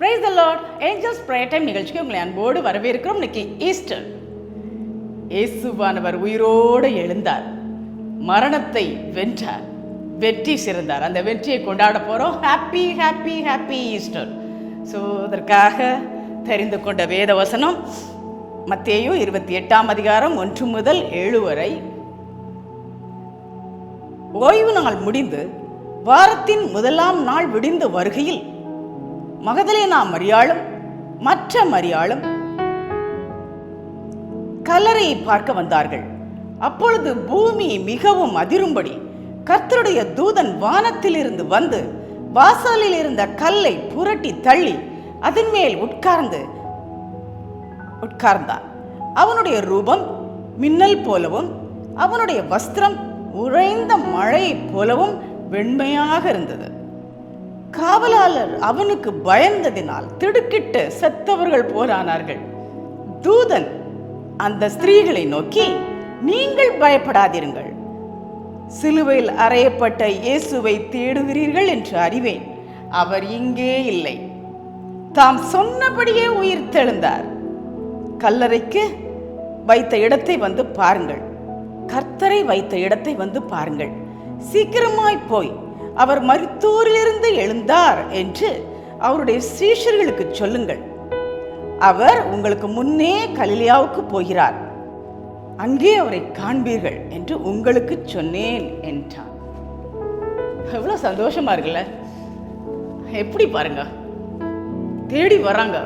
Price the Lord. Angels prayer time நிகழ்ச்சிக்கு உங்களை அன்போடு வரவேற்கிறோம். இன்னைக்கு ஈஸ்டர். இயேசுவானவர் உயிரோடு எழுந்தார், மரணத்தை வென்றார், வெற்றி சிறந்தார். அந்த வெற்றியை கொண்டாட போகிறோம். Happy happy happy Easter. So அதற்காக தெரிந்து கொண்ட வேத வசனம் மத்தேயு 28ஆம் அதிகாரம் 1 முதல் 7 வரை. ஓய்வு நாள் முடிந்து வாரத்தின் முதலாம் நாள் விடிந்து வருகையில் மகதலேனா மரியாளும் மற்ற மரியாளும் கல்லறையை பார்க்க வந்தார்கள். அப்பொழுது பூமி மிகவும் அதிரும்படி கர்த்தருடைய தூதன் வானத்திலிருந்து வந்து வாசலில் இருந்த கல்லை புரட்டி தள்ளி அதன் மேல் உட்கார்ந்தான். அவனுடைய ரூபம் மின்னல் போலவும் அவனுடைய வஸ்திரம் உறைந்த மழை போலவும் வெண்மையாக இருந்தது. காவலாளர் அவனுக்கு பயந்ததினால் திடுக்கிட்டு செத்தவர்கள் போலானார்கள். தூதன் அந்த ஸ்திரீகளை நோக்கி, நீங்கள் பயப்படாதிருங்கள், சிலுவையில் அறையப்பட்ட இயேசுவை தேடுகிறீர்கள் என்று அறிவேன். அவர் இங்கே இல்லை, தாம் சொன்னபடியே உயிர் தெழுந்தார். கல்லறைக்கு வைத்த இடத்தை வந்து பாருங்கள், கர்த்தரை வைத்த இடத்தை வந்து பாருங்கள். சீக்கிரமாய் போய் அவர் மரித்தோரிலிருந்து எழுந்தார் என்று அவருடைய சீஷர்களுக்கு சொல்லுங்கள். அவர் உங்களுக்கு முன்னே கலிலேயாவுக்கு போகிறார், அங்கே அவரை காண்பீர்கள் என்று உங்களுக்கு சொன்னேன் என்றான். எவ்வளவு சந்தோஷமா இருக்குல்ல? எப்படி பாருங்க, தேடி வராங்க.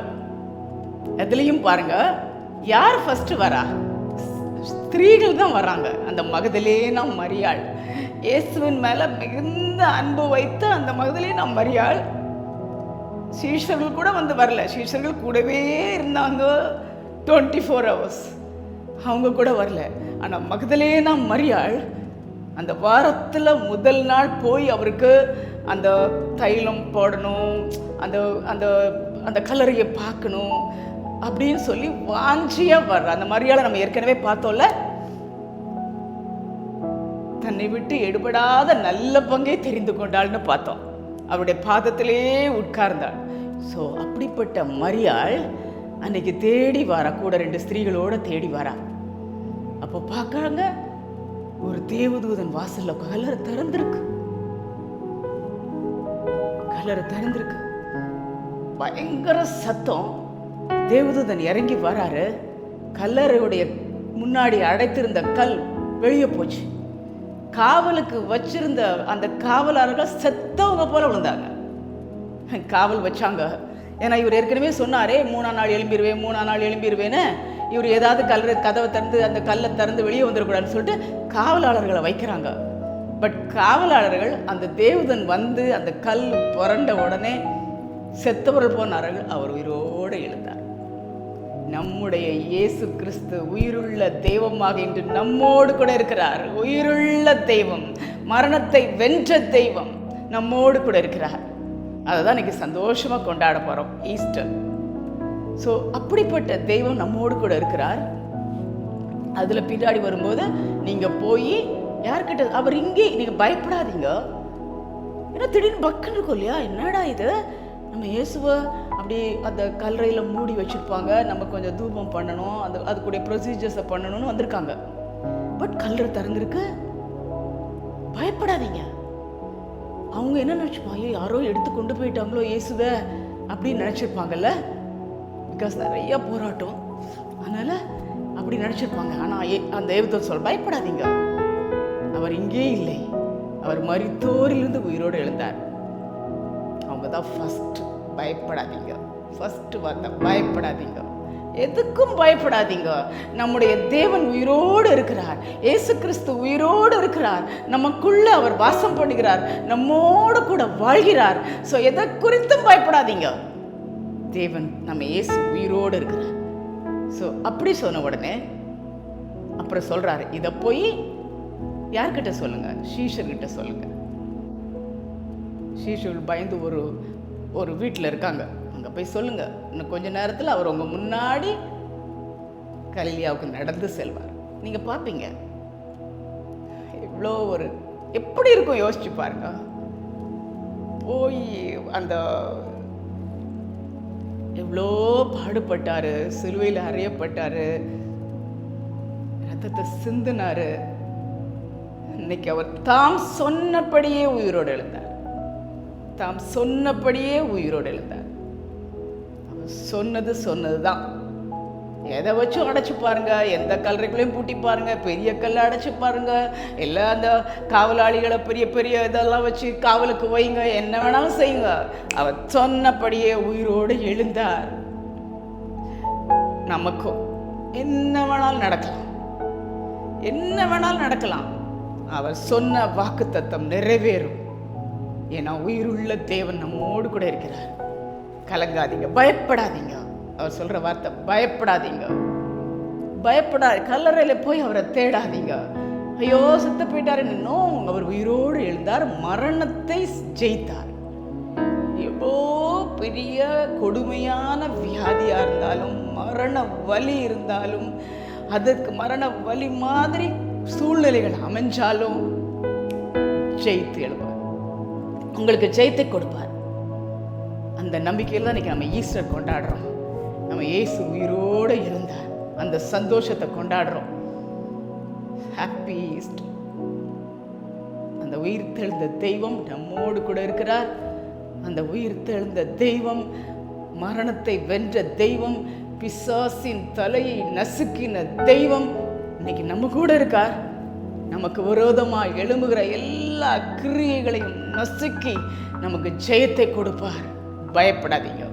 எதுலையும் பாருங்க, யார் ஃபர்ஸ்ட் வரா? ஸ்திரீகள் தான் வராங்க. அந்த மகதலேனா மரியாள், இயேசுவின் மேல மிகுந்த அன்பு வைத்த அந்த மகதலேனா மரியாள். சீஷர்கள் கூட வந்து வரல, சீஷர்கள் கூடவே இருந்தாங்க 24 hours, அவங்க கூட வரல. ஆனால் மகதலேனா மரியாள் அந்த வாரத்தில் முதல் நாள் போய் அவருக்கு அந்த தைலம் போடணும், அந்த அந்த அந்த கல்லறையை பார்க்கணும் அப்படின்னு சொல்லி வாஞ்சியாக வர்ற அந்த மரியாளை நம்ம ஏற்கனவே பார்த்தோம்ல. தன்னை விட்டு எடுபடாத நல்ல பங்கை தெரிந்து கொண்டாள்னு பார்த்தோம். அவருடைய பாதத்திலே உட்கார்ந்தாள். ஸோ அப்படிப்பட்ட மரியாள் அன்னைக்கு தேடி வாரா, கூட 2 ஸ்திரீகளோட தேடி வாரா. அப்போ பார்க்கறாங்க, ஒரு தேவதூதன் வாசல்ல கல்லறை திறந்திருக்கு. கல்லறை திறந்திருக்கு, பயங்கர சத்தம். தேவதூதன் இறங்கி வராரு. கல்லறையுடைய முன்னாடி அடைத்திருந்த கல் வெளியே போச்சு. காவலுக்கு வச்சிருந்த அந்த காவலாளர்கள் செத்தவங்க போல விழுந்தாங்க. காவல் வச்சாங்க. ஏன்னா இவர் ஏற்கனவே சொன்னாரே, 3ஆம் நாள் எழும்பிடுவேன், 3ஆம் நாள் எழும்பிடுவேன்னு. இவர் ஏதாவது கதவை திறந்து அந்த கல்லை திறந்து வெளியே வந்துடக்கூடாதுன்னு சொல்லிட்டு காவலாளர்களை வைக்கிறாங்க. பட் காவலாளர்கள் அந்த தேவதன் வந்து அந்த கல் புரண்ட உடனே செத்தவர்கள் போனார்கள், அவர் உயிரோடு எழுந்தார். நம்முடைய இயேசு கிறிஸ்து உயிருள்ள தெய்வமாக இன்று நம்மோடு கூட இருக்கிறார். உயிருள்ள தெய்வம், மரணத்தை வென்ற தெய்வம் நம்மோடு கூட இருக்கிறார். அதை தான் இன்னைக்கு சந்தோஷமாக கொண்டாட போகிறோம், ஈஸ்டர். ஸோ அப்படிப்பட்ட தெய்வம் நம்மோடு கூட இருக்கிறார். அதில் பின்னாடி வரும்போது நீங்கள் போய் யார்கிட்ட, அவர் இங்கே, நீங்கள் பயப்படாதீங்க. ஏன்னா திடீர்னு பக்குன்னு இருக்கும் இல்லையா, என்னடா இது, நம்ம இயேசுவை அப்படி அந்த கல்லறையில் மூடி வச்சுருப்பாங்க, நம்ம கொஞ்சம் தூபம் பண்ணணும், அதுக்குடைய ப்ரொசீஜர்ஸை பண்ணணும்னு வந்திருக்காங்க. பட் கல்லறை திறந்துருக்கு, பயப்படாதீங்க. அவங்க என்ன நினச்சிப்பாங்க, யாரோ எடுத்து கொண்டு போயிட்டாங்களோ இயேசுவை அப்படின்னு நினச்சிருப்பாங்கல்ல. பிகாஸ் நிறைய போராட்டம், அதனால் அப்படி நினச்சிருப்பாங்க. ஆனால் அந்த தேவதூதன் சொல்ல, பயப்படாதீங்க, அவர் இங்கே இல்லை, அவர் மரித்தோரிலிருந்து உயிரோடு எழுந்தார். அவங்க தான் ஃபர்ஸ்ட். பயப்படாதீங்க, ஃபர்ஸ்ட் வார்த்தை பயப்படாதீங்க. எதுக்கும் பயப்படாதீங்க. நம்முடைய தேவன் உயிரோடு இருக்கிறார், இயேசு கிறிஸ்து உயிரோடு இருக்கிறார், நமக்குள்ள அவர் வாசம் பண்ணுகிறார், நம்மோடு கூட வாழ்கிறார். ஸோ எதை குறித்தும் பயப்படாதீங்க. தேவன் நம்ம இயேசு உயிரோடு இருக்கிறார். ஸோ அப்படி சொன்ன உடனே அப்புறம் சொல்றாரு, இதை போய் யார்கிட்ட சொல்லுங்க? சீஷர்கிட்ட சொல்லுங்க. சீஷர்கள் பயந்து ஒரு வீட்டில் இருக்காங்க, அங்கே போய் சொல்லுங்க, இன்னும் கொஞ்ச நேரத்தில் அவர் உங்க முன்னாடி கலிலேயாவுக்கு நடந்து செல்வார். நீங்கள் பார்ப்பீங்க. இவ்வளோ எப்படி இருக்கும் யோசிச்சு பாருங்க. போய் அந்த எவ்வளோ பாடுபட்டாரு, சிலுவையில் அறையப்பட்டாரு, ரத்தத்தை சிந்தினாரு. இன்னைக்கு அவர் தாம் சொன்னபடியே உயிரோடு எழுந்தார். தாம் சொன்னபடியே உயிரோடு எழுந்தார். அவர் சொன்னதுதான். எதை வச்சும் அடைச்சு பாருங்க, எந்த கல்லறைகளையும் பூட்டி பாருங்க, பெரிய கல்லை அடைச்சு பாருங்க, எல்லா அந்த காவலாளிகளை பெரிய பெரிய இதெல்லாம் வச்சு காவலுக்கு வைங்க, என்ன வேணாலும் செய்யுங்க. அவர் சொன்னபடியே உயிரோடு எழுந்தார். நமக்கும் என்ன வேணாலும் நடக்கலாம், என்ன வேணாலும் நடக்கலாம். அவர் சொன்ன வாக்குத்தத்தம் நிறைவேறும். ஏன்னா உயிருள்ள தேவன் நம்மோடு கூட இருக்கிறார். கலங்காதீங்க, பயப்படாதீங்க. அவர் சொல்ற வார்த்தை, பயப்படாதீங்க, பயப்படாது. கல்லறையில போய் அவரை தேடாதீங்க. ஐயோ செத்து போயிட்டாரு. இன்னும் அவர் உயிரோடு எழுந்தார், மரணத்தை ஜெயித்தார். எவ்வளோ பெரிய கொடுமையான வியாதியா இருந்தாலும், மரண வலி இருந்தாலும், அதற்கு மரண வலி மாதிரி சூழ்நிலைகள் அமைஞ்சாலும் ஜெயித்து எழுவார். உங்களுக்கு ஜெயித்தை கொடுப்பார். அந்த நம்பிக்கையில் தான் இன்னைக்கு நம்ம ஈஸ்டர் கொண்டாடுறோம். நம்ம இயேசு உயிரோடு இருந்தார், அந்த சந்தோஷத்தை கொண்டாடுறோம். Happy Easter. அந்த உயிர் தெழுந்த தெய்வம் நம்மோடு கூட இருக்கிறார். அந்த உயிர் தெழுந்த தெய்வம், மரணத்தை வென்ற தெய்வம், பிசாசின் தலையை நசுக்கின தெய்வம் இன்னைக்கு நம்ம கூட இருக்கார். நமக்கு விரோதமாக எழும்புகிற எல்லா கிரியைகளையும் நசுக்கி நமக்கு ஜெயத்தை கொடுப்பார். பயப்படாதீங்க.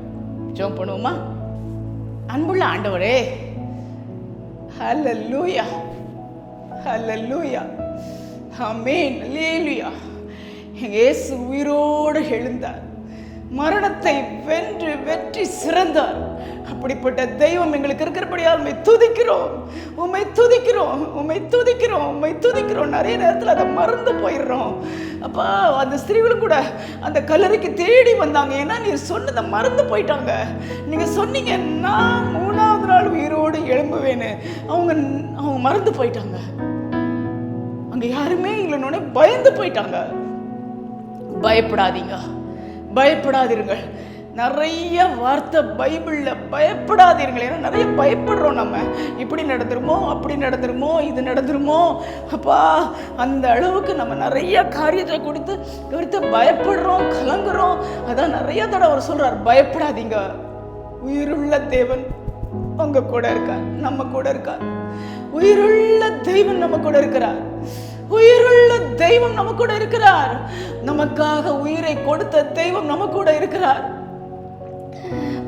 ஜெபம் பண்ணுவோமா? அன்புள்ள ஆண்டவரே, ஹல்லேலூயா, ஹல்லேலூயா, ஆமென், அல்லேலூயா. இயேசு உயிரோடு எழுந்தார், மரணத்தை வென்று வெற்றி சிறந்தார். அப்படிப்பட்ட தெய்வம் எங்களுக்கு இருக்கிறபடியால் உம்மை துதிக்கிறோம், உம்மை துதிக்கிறோம், உம்மை துதிக்கிறோம், உம்மை துதிக்கிறோம். நிறைய நேரத்தில் அதை மறந்து போயிடுறோம். அப்பா, அந்த ஸ்திரீகளும் கூட அந்த கல்லறைக்கு தேடி வந்தாங்க. ஏன்னா நீர் சொன்னதை மறந்து போயிட்டாங்க. நீங்கள் சொன்னீங்க நான் 3ஆவது நாள் உயிரோடு எழும்புவேன்னு. அவங்க மறந்து போயிட்டாங்க. அங்கே யாருமே இல்லைன்னு பயந்து போயிட்டாங்க. பயப்படாதீங்க, பயப்படாதீர்கள். நிறைய வார்த்தை பைபிளில் பயப்படாதீர்கள். ஏன்னா நிறைய பயப்படுறோம். நம்ம இப்படி நடந்துருமோ, அப்படி நடந்துருமோ, இது நடந்துருமோ. அப்பா, அந்த அளவுக்கு நம்ம நிறைய காரியத்தை குறித்து பயப்படுறோம், கலங்குறோம். அதான் நிறைய தடவை அவர் சொல்றார், பயப்படாதீங்க. உயிருள்ள தேவன் உங்க கூட இருக்கார், நம்ம கூட இருக்கார். உயிருள்ள தெய்வன் நம்ம கூட இருக்கிறார். உயிருள்ள தெய்வம் நம்ம கூட இருக்கிறார். நமக்காக உயிரை கொடுத்த தெய்வம் நம்ம கூட இருக்கிறார்.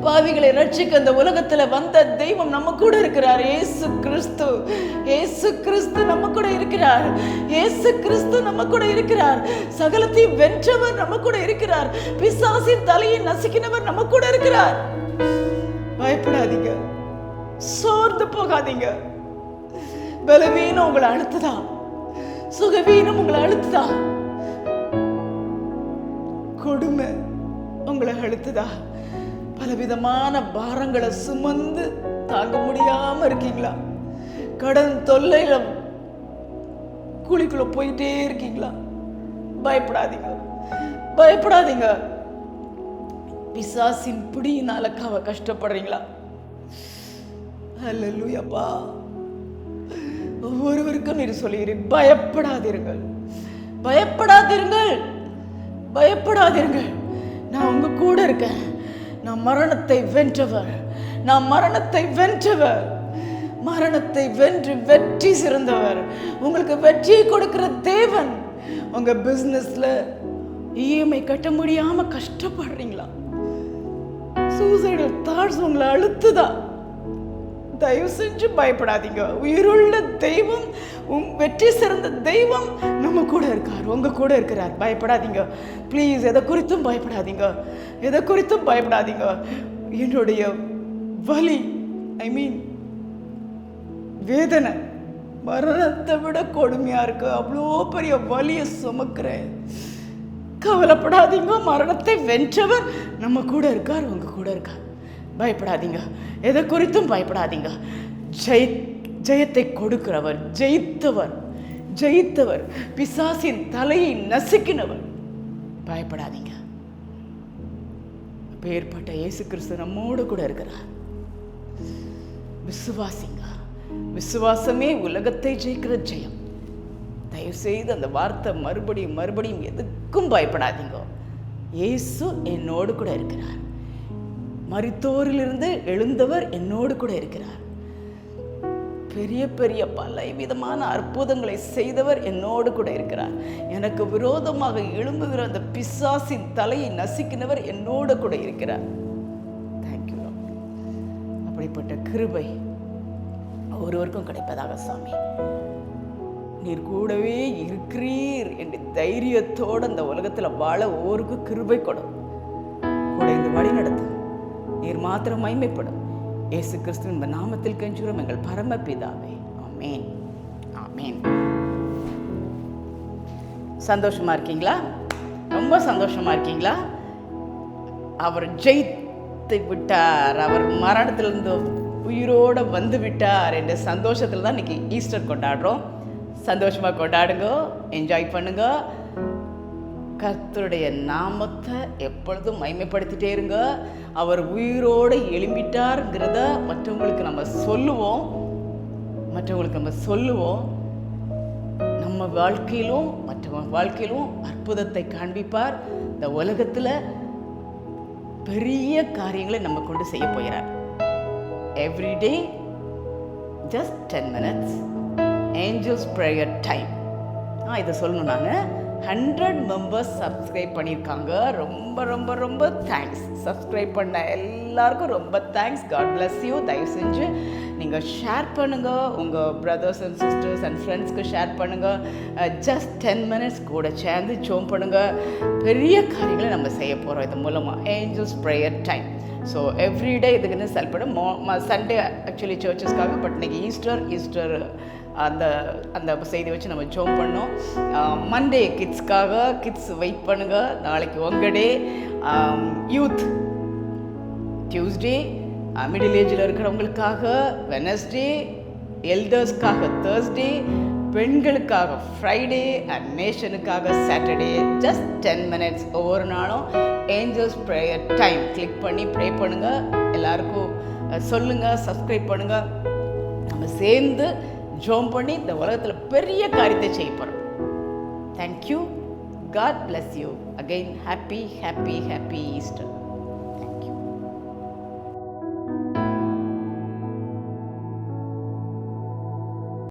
பாவிகளை ரட்சிக்க அந்த உலகத்துல வந்த தெய்வம் நம்ம கூட இருக்கிறார். இயேசு கிறிஸ்து, இயேசு கிறிஸ்து நம்ம கூட இருக்கிறார். இயேசு கிறிஸ்து நம்ம கூட இருக்கிறார். சகலத்தையும் வென்றவர் நம்ம கூட இருக்கிறார். பிசாசின் தலையை நசுக்கினவர் நம்ம கூட இருக்கிறார். பயப்படாதீங்க, சோர்ந்து போகாதீங்க. பலவீனம் உங்களை அழுத்துதா? சுகவீனம் உங்களை அழுத்துதா? கொடுமை உங்களை அழுத்துதா? பலவிதமான பாரங்களை சுமந்து தாங்க முடியாம இருக்கீங்களா? கடன் தொல்லையில குழிக்குள்ள போயிட்டே இருக்கீங்களா? பயப்படாதீங்க, பயப்படாதீங்க. பிசாசின் பிடியினால கஷ்டப்படுறீங்களா? அல்லேலூயாப்பா. ஒவ்வொருவருக்கும் நீர் சொல்லுகிறேன், பயப்படாதீர்கள், பயப்படாதீர்கள், பயப்படாதீர்கள். நான் உங்க கூட இருக்கேன். நான் மரணத்தை வென்றவர், நான் மரணத்தை வென்றவர், மரணத்தை வென்று வெற்றி சிறந்தவர். உங்களுக்கு வெற்றியை கொடுக்கிற தேவன். உங்க பிசினஸ்ல இஎம்ஐ கட்ட முடியாம கஷ்டப்படுறீங்களா? சூசைடல் தாட்ஸ் உங்களை அழுத்துதா? தயவு செஞ்சு பயப்படாதீங்க. உயிருள்ள தெய்வம், வெற்றி சிறந்த தெய்வம் நம்ம கூட இருக்கார், உங்க கூட இருக்கிறார். பயப்படாதீங்க ப்ளீஸ். எதை குறித்தும் பயப்படாதீங்க, எதை குறித்தும் பயப்படாதீங்க. என்னுடைய வலி, வேதனை மரணத்தை விட கொடுமையா இருக்கு. அவ்வளோ பெரிய வலியை சுமக்கிறேன். கவலைப்படாதீங்க. மரணத்தை வென்றவர் நம்ம கூட இருக்கார், உங்க கூட இருக்கார். பயப்படாதீங்க, எதை குறித்தும் பயப்படாதீங்க. ஜெயத்தை கொடுக்கிறவர், ஜெயித்தவர், ஜெயித்தவர், பிசாசின் தலையை நசுக்கினவர். பயப்படாதீங்க. அப்பேற்பட்ட இயேசு கிறிஸ்து நம்மோடு கூட இருக்கிறார். விசுவாசிங்க. விசுவாசமே உலகத்தை ஜெயிக்கிற ஜெயம். தயவுசெய்து அந்த வார்த்தை மறுபடியும் மறுபடியும் எதுக்கும் பயப்படாதீங்க. இயேசு என்னோடு கூட இருக்கிறார். மரித்தோரிலிருந்து எழுந்தவர் என்னோடு கூட இருக்கிறார். பெரிய பெரிய பல விதமான அற்புதங்களை செய்தவர் என்னோடு கூட இருக்கிறார். எனக்கு விரோதமாக எழும்புகிற அந்த பிசாசின் தலையை நசுக்கினவர் என்னோடு கூட இருக்கிறார். Thank you Lord. அப்படிப்பட்ட கிருபை ஒருவருக்கும் கிடைப்பதாக சாமி. நீர் கூடவே இருக்கிறீர் என்று தைரியத்தோடு அந்த உலகத்தில் வாழ ஒவ்வொருக்கும் கிருபை கொடும். கூட இந்த வழி நடத்தும். நீர் மாத்திரம் மகிமைப்படும். இயேசு கிறிஸ்துவின் நாமத்தில் கெஞ்சுகிறோம் எங்கள் பரமபிதாவே. ஆமென், ஆமென். சந்தோஷமா இருக்கீங்களா? ரொம்ப சந்தோஷமா இருக்கீங்களா? அவர் ஜெயித்து விட்டார், அவர் மரணத்திலிருந்து உயிரோடு வந்து விட்டார் என்ற சந்தோஷத்தில் தான் இன்னைக்கு ஈஸ்டர் கொண்டாடுறோம். சந்தோஷமாக கொண்டாடுங்க, என்ஜாய் பண்ணுங்க. கர்த்தருடைய நாமத்தை எப்பொழுதும் மகிமைப்படுத்திட்டே இருங்க. அவர் உயிரோடு எழும்பிட்டார்ங்கிறத மற்றவங்களுக்கு நம்ம சொல்லுவோம். நம்ம வாழ்க்கையிலும் மற்றவங்க வாழ்க்கையிலும் அற்புதத்தை காண்பிப்பார். இந்த உலகத்தில் பெரிய காரியங்களை நம்ம கொண்டு செய்ய போகிறார். Everyday just 10 minutes angels prayer time. இதை சொல்லணும். நான் 100 மெம்பர்ஸ் சப்ஸ்கிரைப் பண்ணியிருக்காங்க. ரொம்ப ரொம்ப ரொம்ப தேங்க்ஸ். சப்ஸ்கிரைப் பண்ண எல்லாருக்கும் ரொம்ப தேங்க்ஸ். God bless you. தயவு செஞ்சு நீங்கள் ஷேர் பண்ணுங்கள். உங்கள் பிரதர்ஸ் அண்ட் சிஸ்டர்ஸ் அண்ட் ஃப்ரெண்ட்ஸ்க்கு ஷேர் பண்ணுங்கள். ஜஸ்ட் 10 மினிட்ஸ் கூட சேர்ந்து ஜோம் பண்ணுங்கள். பெரிய காரியங்களை நம்ம செய்ய போகிறோம் இது மூலமாக. Angels prayer time. So everyday இதுக்குன்னு செல்படும். சண்டே ஆக்சுவலி சர்ச்சஸ்க்காக, பட் இன்னைக்கு ஈஸ்டர் அந்த அந்த செய்தி வச்சு நம்ம ஜோம் பண்ணோம். மண்டே கிட்ஸ்க்காக, கிட்ஸ் வெயிட் பண்ணுங்கள். நாளைக்கு உங்கள் டே. யூத் டியூஸ்டே, மிடில் ஏஜில் இருக்கிறவங்களுக்காக வெனஸ்டே, எல்டர்ஸ்க்காக தேர்ஸ்டே, பெண்களுக்காக ஃப்ரைடே அண்ட் நேஷனுக்காக சாட்டர்டே. ஜஸ்ட் 10 மினிட்ஸ் ஒவ்வொரு நாளும் ஏஞ்சல்ஸ் ப்ரேயர் டைம் கிளிக் பண்ணி ப்ரே பண்ணுங்கள். எல்லாருக்கும் சொல்லுங்கள், சப்ஸ்கிரைப் பண்ணுங்கள். நம்ம சேர்ந்து ஜோம் பண்ணி இந்த உலகத்தில் பெரிய காரியத்தை செய்ய போகிறோம். Thank you. God bless you. Again happy Easter.